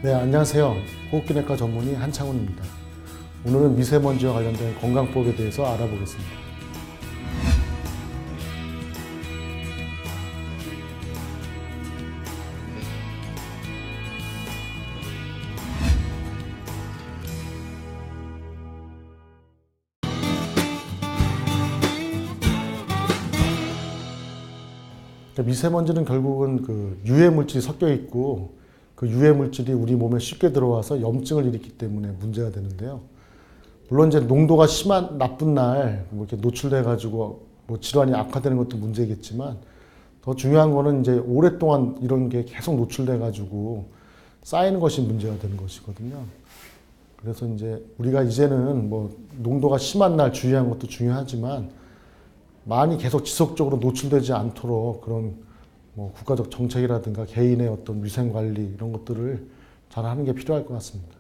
네, 안녕하세요. 호흡기내과 전문의 한창훈입니다. 오늘은 미세먼지와 관련된 건강법에 대해서 알아보겠습니다. 미세먼지는 결국은 그 유해 물질이 섞여 있고 그 유해 물질이 우리 몸에 쉽게 들어와서 염증을 일으키기 때문에 문제가 되는데요. 물론 이제 농도가 심한 나쁜 날 뭐 이렇게 노출돼 가지고 뭐 질환이 악화되는 것도 문제겠지만 더 중요한 거는 이제 오랫동안 이런 게 계속 노출돼 가지고 쌓이는 것이 문제가 되는 것이거든요. 그래서 이제 우리가 이제는 뭐 농도가 심한 날 주의하는 것도 중요하지만 많이 계속 지속적으로 노출되지 않도록 그런 뭐 국가적 정책이라든가 개인의 어떤 위생 관리 이런 것들을 잘 하는 게 필요할 것 같습니다.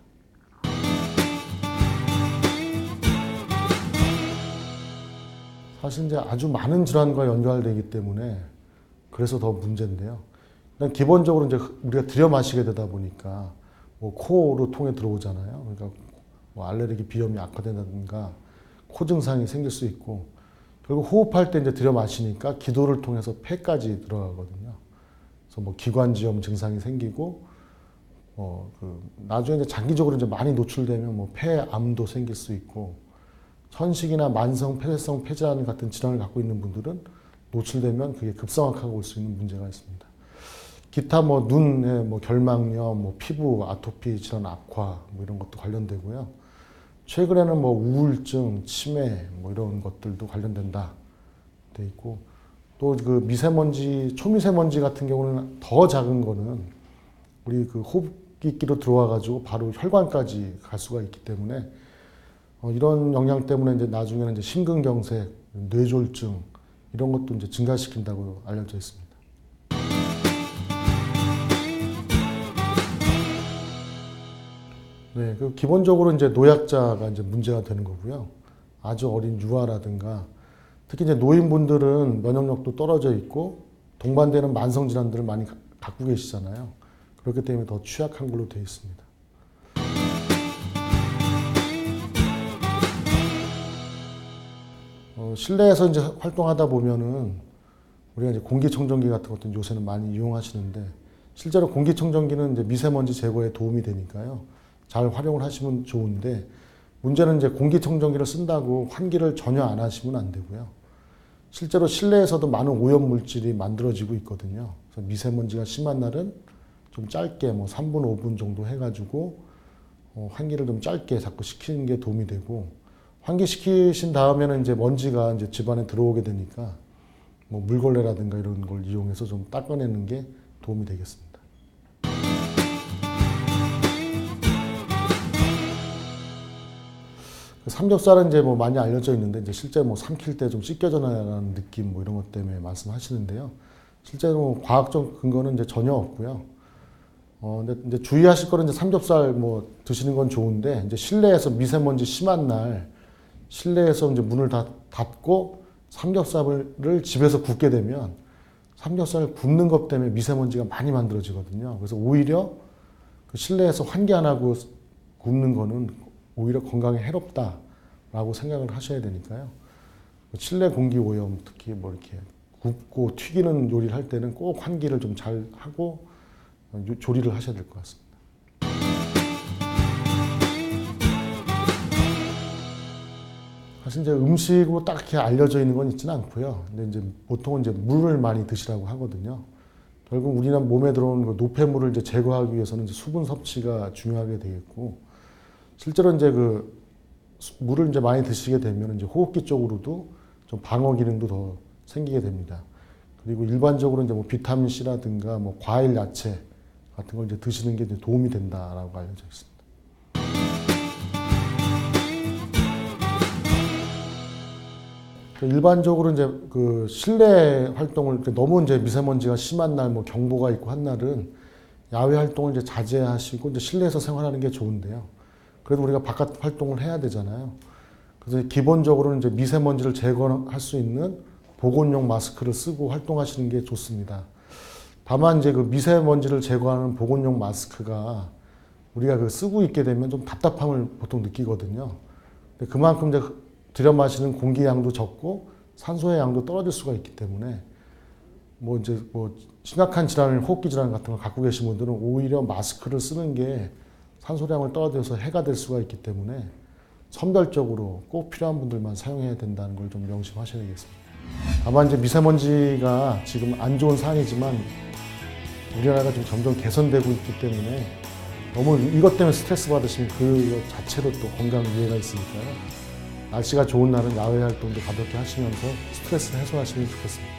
사실 이제 아주 많은 질환과 연결되기 때문에 그래서 더 문제인데요. 일단 기본적으로 이제 우리가 들여 마시게 되다 보니까 뭐 코로 통해 들어오잖아요. 그러니까 뭐 알레르기 비염이 악화된다든가 코 증상이 생길 수 있고 결국 호흡할 때 이제 들여 마시니까 기도를 통해서 폐까지 들어가거든요. 그래서 뭐 기관지염 증상이 생기고, 나중에 이제 장기적으로 이제 많이 노출되면 뭐 폐암도 생길 수 있고, 천식이나 만성 폐쇄성 폐질환 같은 질환을 갖고 있는 분들은 노출되면 그게 급성악하고 올 수 있는 문제가 있습니다. 기타 뭐 눈에 뭐 결막염, 뭐 피부 아토피 질환 악화 뭐 이런 것도 관련되고요. 최근에는 뭐 우울증, 치매 뭐 이런 것들도 관련된다 돼 있고 또 그 미세먼지, 초미세먼지 같은 경우는 더 작은 거는 우리 그 호흡기끼로 들어와 가지고 바로 혈관까지 갈 수가 있기 때문에 이런 영향 때문에 이제 나중에는 이제 심근경색, 뇌졸중 이런 것도 이제 증가시킨다고 알려져 있습니다. 네, 그 기본적으로 이제 노약자가 이제 문제가 되는 거고요. 아주 어린 유아라든가 특히 이제 노인분들은 면역력도 떨어져 있고 동반되는 만성 질환들을 많이 갖고 계시잖아요. 그렇기 때문에 더 취약한 걸로 되어 있습니다. 실내에서 이제 활동하다 보면은 우리가 이제 공기청정기 같은 것도 요새는 많이 이용하시는데 실제로 공기청정기는 이제 미세먼지 제거에 도움이 되니까요. 잘 활용을 하시면 좋은데 문제는 이제 공기청정기를 쓴다고 환기를 전혀 안 하시면 안 되고요. 실제로 실내에서도 많은 오염 물질이 만들어지고 있거든요. 그래서 미세먼지가 심한 날은 좀 짧게 뭐 3분, 5분 정도 해가지고 환기를 좀 짧게 자꾸 시키는 게 도움이 되고 환기시키신 다음에는 이제 먼지가 이제 집안에 들어오게 되니까 뭐 물걸레라든가 이런 걸 이용해서 좀 닦아내는 게 도움이 되겠습니다. 삼겹살은 이제 뭐 많이 알려져 있는데 이제 실제 뭐 삼킬 때 좀 씻겨져 나가는 느낌 뭐 이런 것 때문에 말씀하시는데요. 실제로 뭐 과학적 근거는 이제 전혀 없고요. 근데 이제 주의하실 거는 이제 삼겹살 뭐 드시는 건 좋은데 이제 실내에서 미세먼지 심한 날 실내에서 이제 문을 다 닫고 삼겹살을 집에서 굽게 되면 삼겹살을 굽는 것 때문에 미세먼지가 많이 만들어지거든요. 그래서 오히려 그 실내에서 환기 안 하고 굽는 거는 오히려 건강에 해롭다라고 생각을 하셔야 되니까요. 실내 공기 오염, 특히 뭐 이렇게 굽고 튀기는 요리를 할 때는 꼭 환기를 좀 잘 하고 조리를 하셔야 될 것 같습니다. 사실 이제 음식으로 딱히 알려져 있는 건 있지는 않고요. 근데 이제 보통은 이제 물을 많이 드시라고 하거든요. 결국 우리나라 몸에 들어오는 그 노폐물을 이제 제거하기 위해서는 이제 수분 섭취가 중요하게 되겠고, 실제로 이제 그 물을 이제 많이 드시게 되면 이제 호흡기 쪽으로도 좀 방어 기능도 더 생기게 됩니다. 그리고 일반적으로 이제 뭐 비타민 C라든가 뭐 과일, 야채 같은 걸 이제 드시는 게 이제 도움이 된다라고 알려져 있습니다. 일반적으로 이제 그 실내 활동을 너무 이제 미세먼지가 심한 날, 뭐 경보가 있고 한 날은 야외 활동을 이제 자제하시고 이제 실내에서 생활하는 게 좋은데요. 그래도 우리가 바깥 활동을 해야 되잖아요. 그래서 기본적으로는 이제 미세먼지를 제거할 수 있는 보건용 마스크를 쓰고 활동하시는 게 좋습니다. 다만 이제 그 미세먼지를 제거하는 보건용 마스크가 우리가 그 쓰고 있게 되면 좀 답답함을 보통 느끼거든요. 근데 그만큼 이제 들여 마시는 공기 양도 적고 산소의 양도 떨어질 수가 있기 때문에 뭐 이제 뭐 심각한 질환을 호흡기 질환 같은 걸 갖고 계신 분들은 오히려 마스크를 쓰는 게 산소량을 떨어져서 해가 될 수가 있기 때문에 선별적으로 꼭 필요한 분들만 사용해야 된다는 걸 좀 명심하셔야 되겠습니다. 다만 이제 미세먼지가 지금 안 좋은 상황이지만 우리나라가 좀 점점 개선되고 있기 때문에 너무 이것 때문에 스트레스 받으시면 그 자체로 또 건강 위해가 있으니까요. 날씨가 좋은 날은 야외 활동도 가볍게 하시면서 스트레스 해소하시면 좋겠습니다.